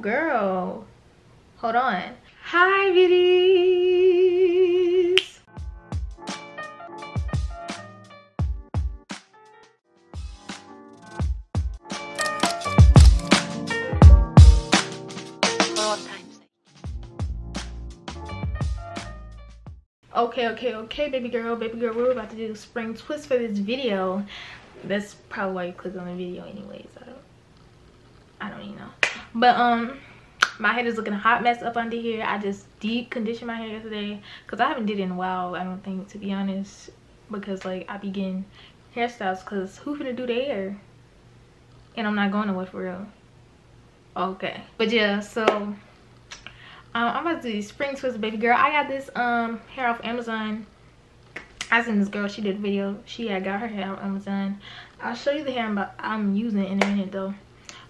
girl. Hold on. Hi, beauties. Okay, baby girl, we're about to do spring twist for this video. That's probably why you clicked on the video anyways. I don't even know. But my head is looking a hot mess up under here. I just deep conditioned my hair yesterday because I haven't did it in a while, I don't think, to be honest, because like I be getting hairstyles because who finna do their hair and I'm not going nowhere for real. Okay, but yeah, so I'm about to do these spring twists, baby girl. I got this hair off Amazon. I seen this girl, she did a video, she had got her hair off Amazon. I'll show you the hair I'm using in a minute though.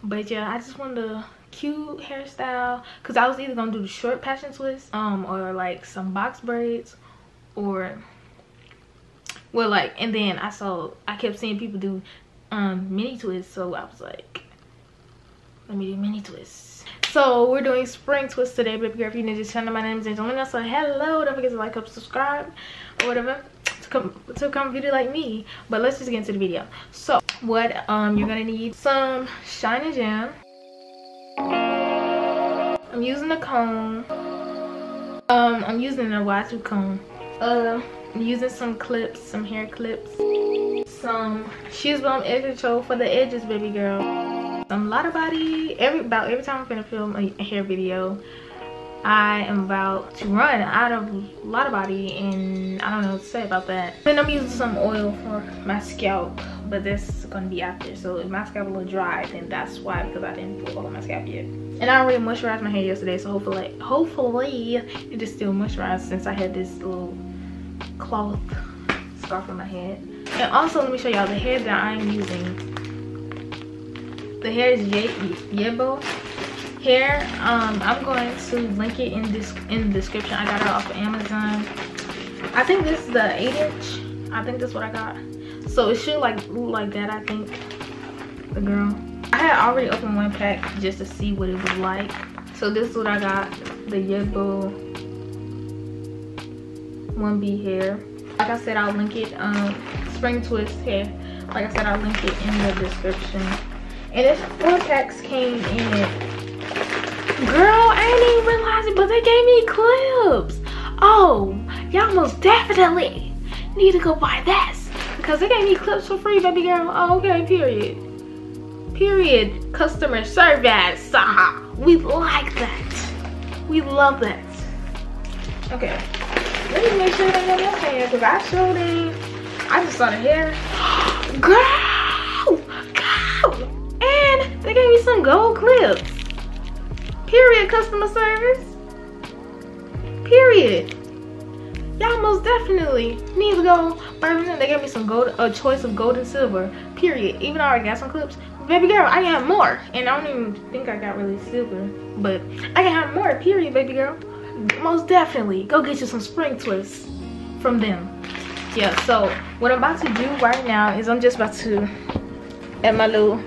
But yeah, I just wanted a cute hairstyle because I was either gonna do the short passion twist or like some box braids, or well, like, and then I kept seeing people do mini twists, so I was like, let me do mini twists. So we're doing spring twist today, baby girl. If you're new to this channel, my name is Angelina. So hello, don't forget to like, subscribe, or whatever to come video like me. But let's just get into the video. So what you're gonna need some shine and jam. I'm using a comb. I'm using a Y2 comb. I'm using some clips, some hair clips, some She's Bomb edge control for the edges, baby girl. Some Lotta Body. About every time I'm gonna film a hair video, I am about to run out of Lotta Body, and I don't know what to say about that. Then I'm using some oil for my scalp, but this is gonna be after. So if my scalp a little dry, then that's why, because I didn't put oil on my scalp yet. And I already moisturized my hair yesterday, so hopefully it is still moisturized since I had this little cloth scarf on my head. And also, let me show y'all the hair that I'm using. The hair is YEBO hair. I'm going to link it in the description. I got it off of Amazon. I think this is the 8-inch. I think that's what I got. So it should look like that, I think. The girl, I had already opened one pack just to see what it was like. So this is what I got, the YEBO 1B hair. Like I said, I'll link it. Spring twist hair, like I said, I'll link it in the description. And this 4 packs came in. Girl, I didn't even realize it, but they gave me clips. Oh, y'all most definitely need to go buy this because they gave me clips for free, baby girl. Oh, okay, period. Customer service. We like that. We love that. Okay, let me make sure they got my hair because I showed it. I just saw the hair. Girl, and they gave me some gold clips. Period, customer service. Period. Y'all most definitely need to go buy them. They gave me some gold, a choice of gold and silver. Period. Even though I already got some clips, baby girl, I can have more. And I don't even think I got really silver, but I can have more. Period, baby girl. Most definitely go get you some spring twists from them. Yeah. So what I'm about to do right now is I'm just about to add my little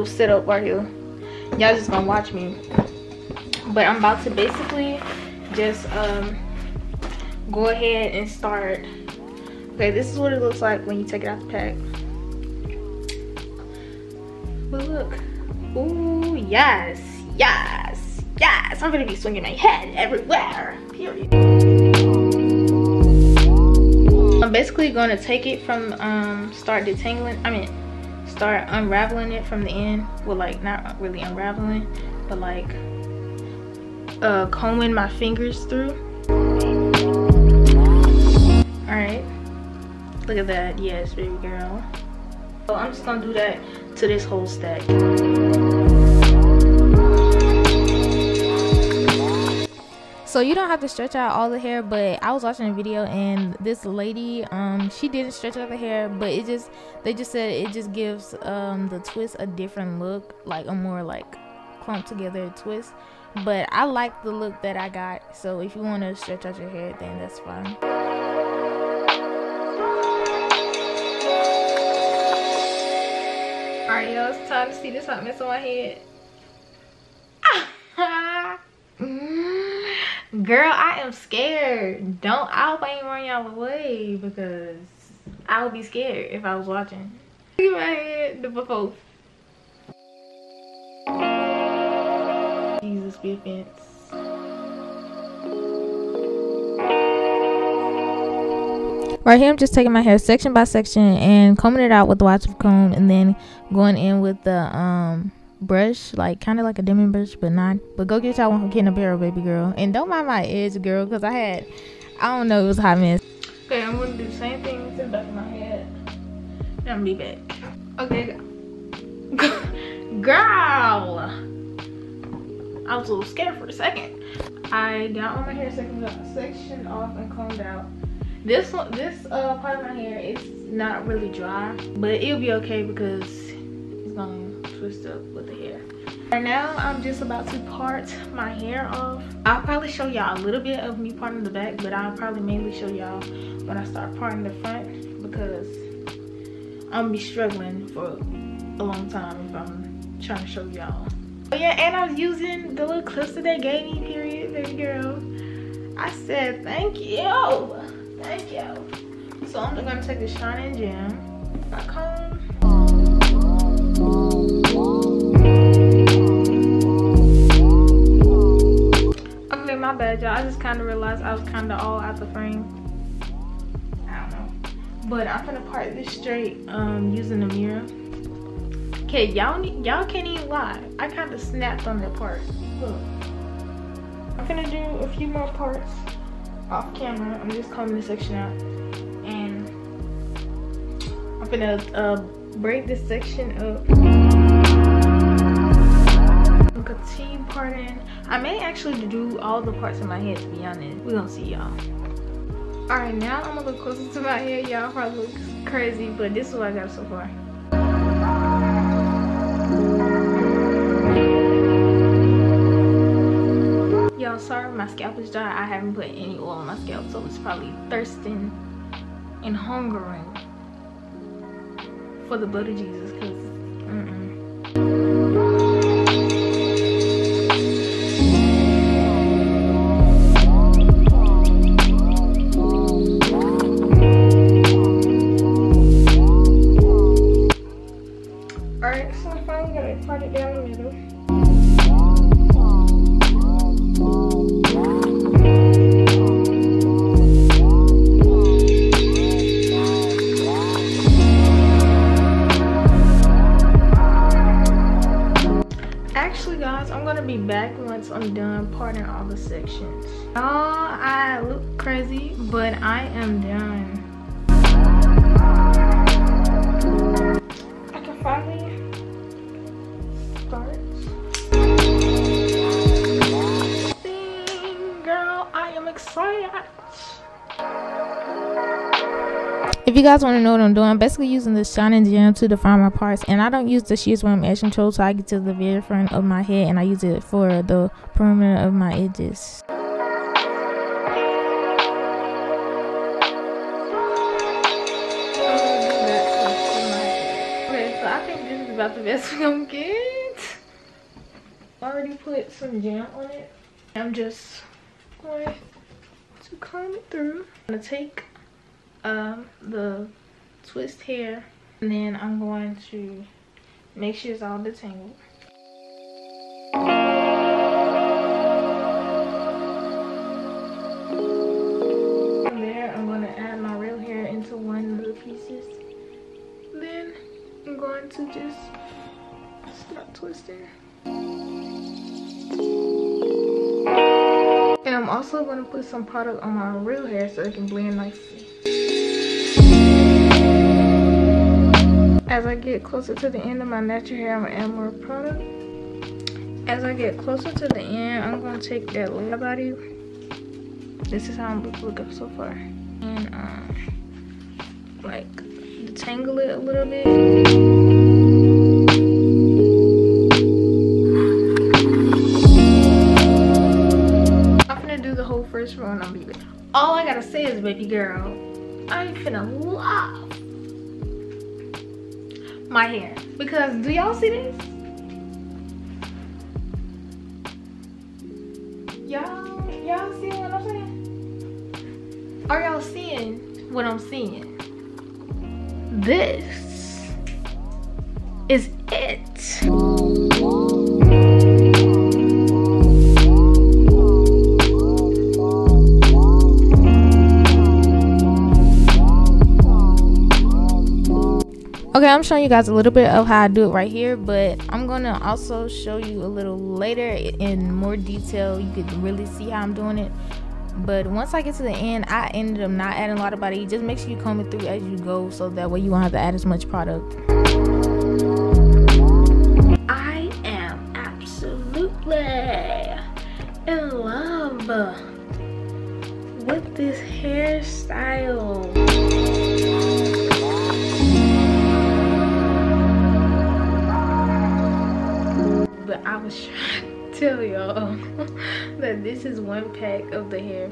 setup right here. Y'all just gonna watch me, but I'm about to basically just go ahead and start. Okay, this is what it looks like when you take it out the pack. But look, ooh, yes, I'm gonna be swinging my head everywhere, period. I'm basically gonna take it from start unraveling it from the end. Well, like, not really unraveling, but like combing my fingers through. All right, look at that. Yes, baby girl. So I'm just gonna do that to this whole stack. So you don't have to stretch out all the hair, but I was watching a video and this lady, she didn't stretch out the hair, but they just said it just gives the twist a different look, like a more like clumped together twist. But I like the look that I got, so if you want to stretch out your hair, then that's fine. Alright, y'all, it's time to see this hot mess on my head. Ah! Girl, I am scared. I hope I ain't running y'all away because I would be scared if I was watching. Look at my head, the before. Jesus be offense. Right here, I'm just taking my hair section by section and combing it out with the wide-tooth comb, and then going in with the brush, like kind of like a dimming brush, but not. But go get y'all one from Kid in a Barrel, baby girl, and don't mind my edge, girl, because I don't know, it was a hot mess. Okay, I'm gonna do the same thing to the back of my head. And I'm gonna be back. Okay, girl, I was a little scared for a second. I got all my hair sectioned off and combed out. This part of my hair is not really dry, but it'll be okay because it's gonna twist up with the hair. Right now, I'm just about to part my hair off. I'll probably show y'all a little bit of me parting the back, but I'll probably mainly show y'all when I start parting the front because I'm gonna be struggling for a long time if I'm trying to show y'all. Oh yeah, and I was using the little clips that they gave me, period, baby girl. I said thank you. Thank you. So I'm gonna take the Shine and Jam, my comb. Okay, my bad, y'all. I just kind of realized I was kind of all out the frame. I don't know, but I'm gonna part this straight using the mirror. Okay, y'all can't even lie. I kind of snapped on that part. Look, I'm gonna do a few more parts off camera. I'm just combing this section out, and I'm gonna break this section up. I'm continue parting. I may actually do all the parts of my head, to be honest. We're gonna see y'all. All right, now I'm gonna look closer to my hair. Y'all probably look crazy, but this is what I got so far. Y'all, sorry my scalp is dry. I haven't put any oil on my scalp, so it's probably thirsting and hungering for the blood of Jesus, because alright, so I'm finally gonna part it down the middle. I'm gonna be back once I'm done parting all the sections. Oh, I look crazy, but I am done. I can finally start. Girl, I am excited. If you guys want to know what I'm doing, I'm basically using the Shine and Jam to define my parts, and I don't use the shears when I'm edge control, so I get to the very front of my head and I use it for the perimeter of my edges. Okay, so I think this is about the best we're gonna get. I already put some jam on it. I'm just going to comb it through. I'm gonna take the twist hair, and then I'm going to make sure it's all detangled. From there, I'm going to add my real hair into one of the pieces. Then I'm going to just start twisting. And I'm also going to put some product on my real hair so it can blend nicely. As I get closer to the end of my natural hair, I'm going to add more product. As I get closer to the end, I'm going to take that layer body. This is how I'm looking so far. And like detangle it a little bit. I'm gonna do the whole first row and I'll be back. All I gotta say is, baby girl, I'm finna love my hair, because do y'all see this? Y'all see Are y'all seeing what I'm seeing? This is it. Okay, I'm showing you guys a little bit of how I do it right here, but I'm gonna also show you a little later in more detail. You could really see how I'm doing it. But once I get to the end, I ended up not adding a lot of body. Just make sure you comb it through as you go, so that way you won't have to add as much product. I am absolutely in love with this hairstyle. But I was trying to tell y'all that this is one pack of the hair.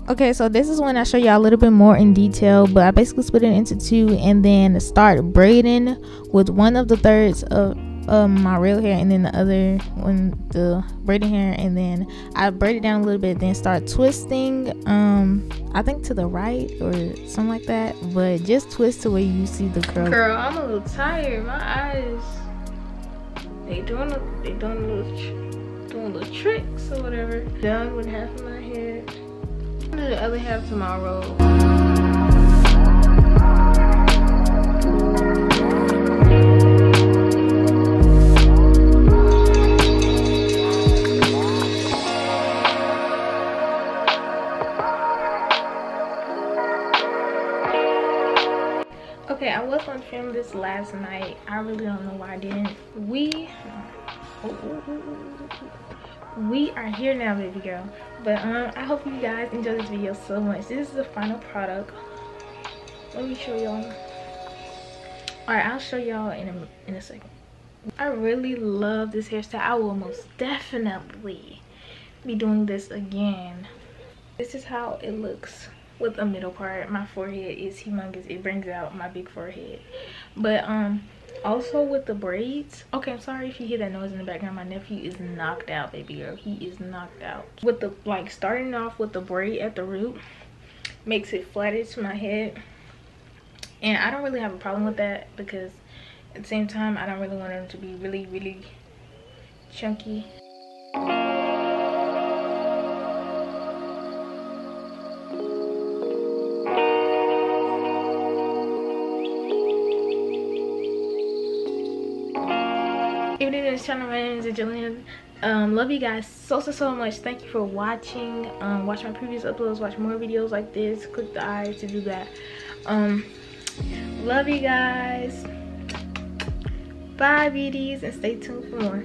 Okay, so this is when I show y'all a little bit more in detail, but I basically split it into two and then start braiding with one of the thirds of my real hair and then the other one the braiding hair, and then I braid it down a little bit, then start twisting I think to the right or something like that, but just twist to where you see the curl. Girl, I'm a little tired. My eyes, they doing little tricks or whatever. Done with half of my hair. I'll do the other half tomorrow. Okay, I was gonna film this last night. I really don't know why I didn't. We are here now, baby girl. But I hope you guys enjoy this video so much. This is the final product. Let me show y'all. Alright, I'll show y'all in a second. I really love this hairstyle. I will most definitely be doing this again. This is how it looks with a middle part. My forehead is humongous. It brings out my big forehead. But also with the braids. Okay, I'm sorry if you hear that noise in the background. My nephew is knocked out, baby girl. He is knocked out. With the starting off with the braid at the root makes it flatter to my head, and I don't really have a problem with that, because at the same time I don't really want them to be really chunky. If you're new to this channel, my name is Angelina. Love you guys so much. Thank you for watching. Watch my previous uploads, watch more videos like this. Click the eye to do that. Love you guys. Bye, beauties, and stay tuned for more.